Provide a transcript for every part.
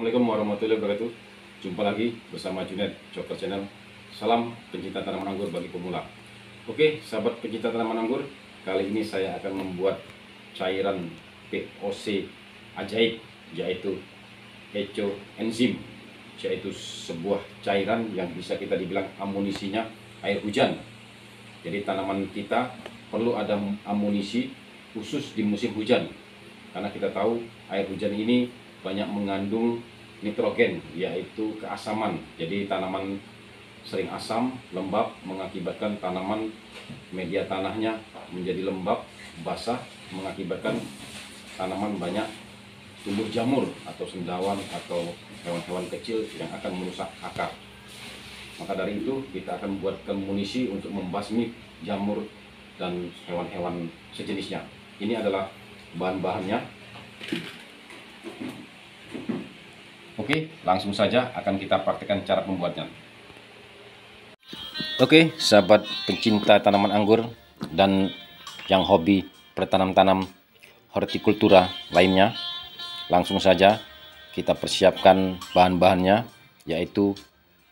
Assalamualaikum warahmatullahi wabarakatuh. Jumpa lagi bersama Junaid Joker Channel. Salam pencinta tanaman anggur bagi pemula. Oke, sahabat pencinta tanaman anggur, kali ini saya akan membuat cairan POC ajaib, yaitu Eco Enzim, yaitu sebuah cairan yang bisa kita dibilang amunisinya air hujan. Jadi tanaman kita perlu ada amunisi khusus di musim hujan, karena kita tahu air hujan ini banyak mengandung nitrogen, yaitu keasaman. Jadi tanaman sering asam, lembab, mengakibatkan tanaman media tanahnya menjadi lembab, basah, mengakibatkan tanaman banyak tumbuh jamur atau sendawan atau hewan-hewan kecil yang akan merusak akar. Maka dari itu kita akan buatkan munisi untuk membasmi jamur dan hewan-hewan sejenisnya. Ini adalah bahan-bahannya. Oke, langsung saja akan kita praktekkan cara pembuatnya. Oke, sahabat pencinta tanaman anggur dan yang hobi bertanam-tanam hortikultura lainnya, langsung saja kita persiapkan bahan-bahannya, yaitu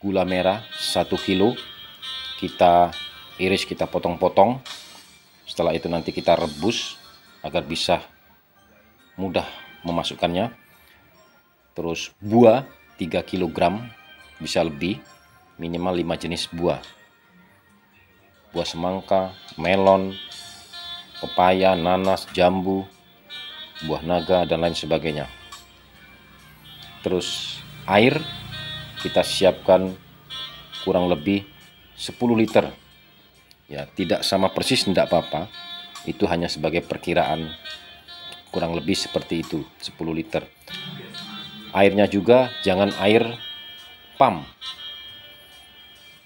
gula merah 1 kilo. Kita iris, kita potong-potong. Setelah itu nanti kita rebus agar bisa mudah memasukkannya. Terus buah 3 kg, bisa lebih, minimal 5 jenis buah. Buah semangka, melon, pepaya, nanas, jambu, buah naga, dan lain sebagainya. Terus air kita siapkan kurang lebih 10 liter. Ya, tidak sama persis tidak apa-apa. Itu hanya sebagai perkiraan. Kurang lebih seperti itu, 10 liter. Airnya juga jangan air pam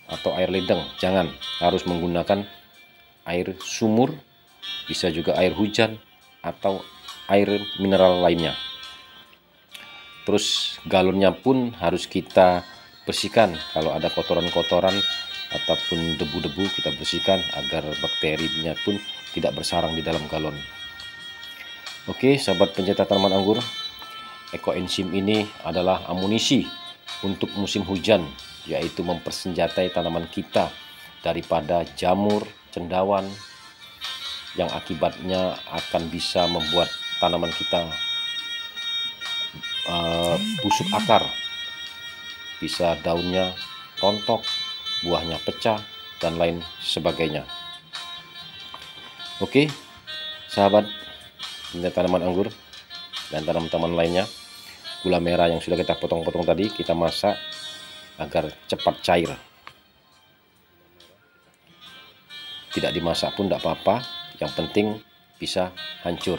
atau air ledeng, jangan, harus menggunakan air sumur, bisa juga air hujan atau air mineral lainnya. Terus galonnya pun harus kita bersihkan, kalau ada kotoran-kotoran ataupun debu-debu kita bersihkan agar bakterinya pun tidak bersarang di dalam galon. Oke, sahabat pencinta tanaman anggur, Eco Enzim ini adalah amunisi untuk musim hujan, yaitu mempersenjatai tanaman kita daripada jamur, cendawan, yang akibatnya akan bisa membuat tanaman kita busuk akar, bisa daunnya rontok, buahnya pecah, dan lain sebagainya. Oke, sahabat pencinta tanaman anggur dan tanaman-tanaman lainnya, gula merah yang sudah kita potong-potong tadi kita masak agar cepat cair. Tidak dimasak pun tidak apa-apa, yang penting bisa hancur.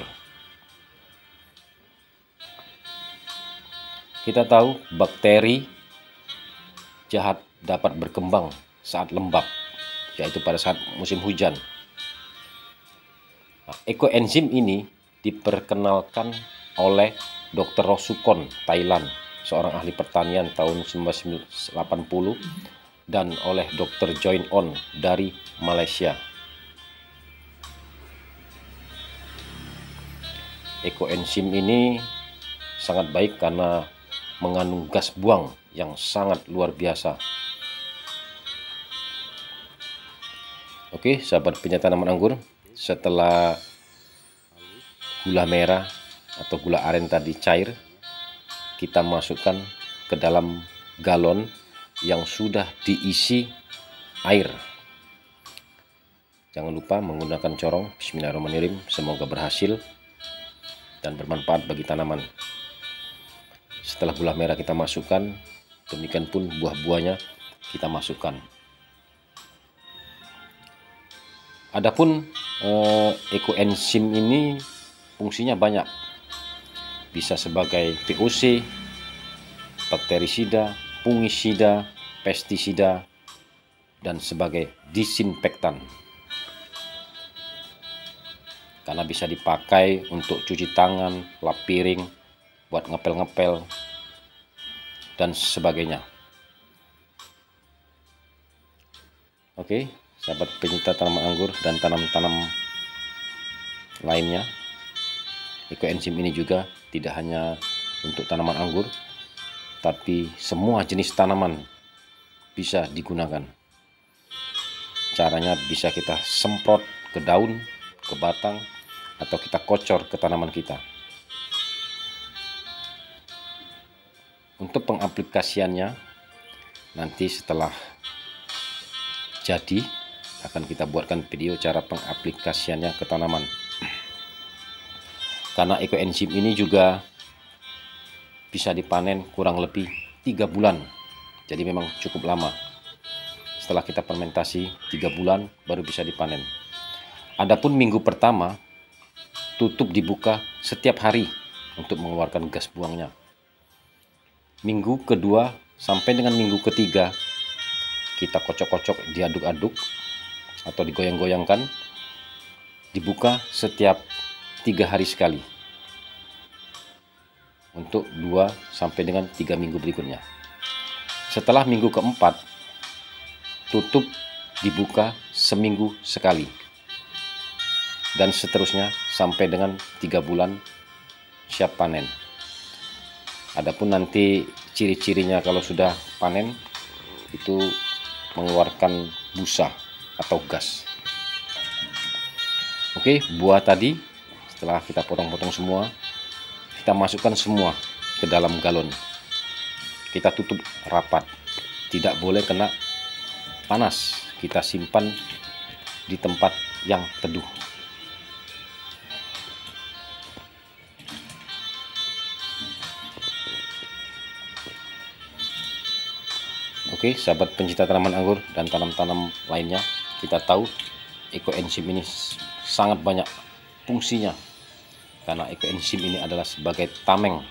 Kita tahu bakteri jahat dapat berkembang saat lembab, yaitu pada saat musim hujan. Nah, Eco Enzim ini diperkenalkan oleh Dr. Rosukon, Thailand, seorang ahli pertanian tahun 1980, dan oleh Dr. Join On dari Malaysia. Eco Enzim ini sangat baik karena mengandung gas buang yang sangat luar biasa. Oke, sahabat pencinta tanaman anggur, setelah gula merah atau gula aren tadi cair, kita masukkan ke dalam galon yang sudah diisi air. Jangan lupa menggunakan corong. Bismillahirrahmanirrahim. Semoga berhasil dan bermanfaat bagi tanaman. Setelah gula merah kita masukkan, demikian pun buah-buahnya kita masukkan. Adapun Eco Enzim ini fungsinya banyak, bisa sebagai VOC, bakterisida, fungisida, pestisida, dan sebagai disinfektan. Karena bisa dipakai untuk cuci tangan, lap piring, buat ngepel-ngepel, dan sebagainya. Oke, sahabat pencinta tanaman anggur dan tanam-tanam lainnya, Eco Enzim ini juga tidak hanya untuk tanaman anggur, tapi semua jenis tanaman bisa digunakan. Caranya bisa kita semprot ke daun, ke batang, atau kita kocor ke tanaman kita. Untuk pengaplikasiannya, nanti setelah jadi akan kita buatkan video cara pengaplikasiannya ke tanaman. Karena ekoenzim ini juga bisa dipanen kurang lebih 3 bulan, jadi memang cukup lama. Setelah kita fermentasi 3 bulan baru bisa dipanen. Adapun minggu pertama tutup dibuka setiap hari untuk mengeluarkan gas buangnya. Minggu kedua sampai dengan minggu ketiga kita kocok-kocok, diaduk-aduk atau digoyang-goyangkan, dibuka setiap 3 hari sekali untuk 2 sampai dengan 3 minggu berikutnya. Setelah minggu keempat tutup dibuka seminggu sekali, dan seterusnya sampai dengan 3 bulan siap panen. Adapun nanti ciri-cirinya kalau sudah panen itu mengeluarkan busa atau gas. Oke, buah tadi setelah kita potong-potong semua, kita masukkan semua ke dalam galon. Kita tutup rapat, tidak boleh kena panas. Kita simpan di tempat yang teduh. Oke, sahabat pencinta tanaman anggur dan tanam-tanam lainnya, kita tahu ekoenzim ini sangat banyak fungsinya. Karena ekoenzim ini adalah sebagai tameng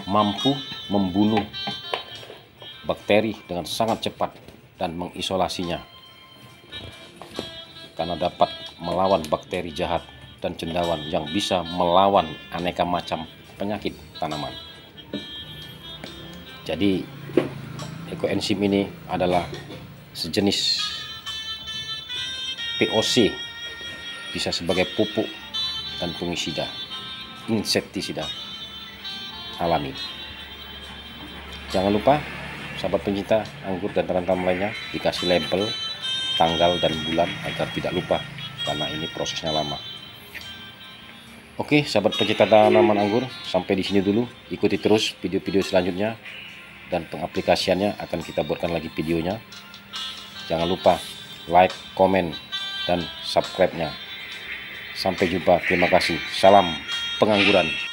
mampu membunuh bakteri dengan sangat cepat dan mengisolasinya, karena dapat melawan bakteri jahat dan cendawan yang bisa melawan aneka macam penyakit tanaman. Jadi ekoenzim ini adalah sejenis POC, bisa sebagai pupuk dan fungisida, insektisida alami. Jangan lupa sahabat pencinta anggur dan tanaman lainnya dikasih label, tanggal dan bulan agar tidak lupa, karena ini prosesnya lama. Oke, sahabat pencinta tanaman anggur, sampai di sini dulu. Ikuti terus video-video selanjutnya dan pengaplikasiannya akan kita buatkan lagi videonya. Jangan lupa like, komen, dan subscribe-nya. Sampai jumpa, terima kasih. Salam pengangguran.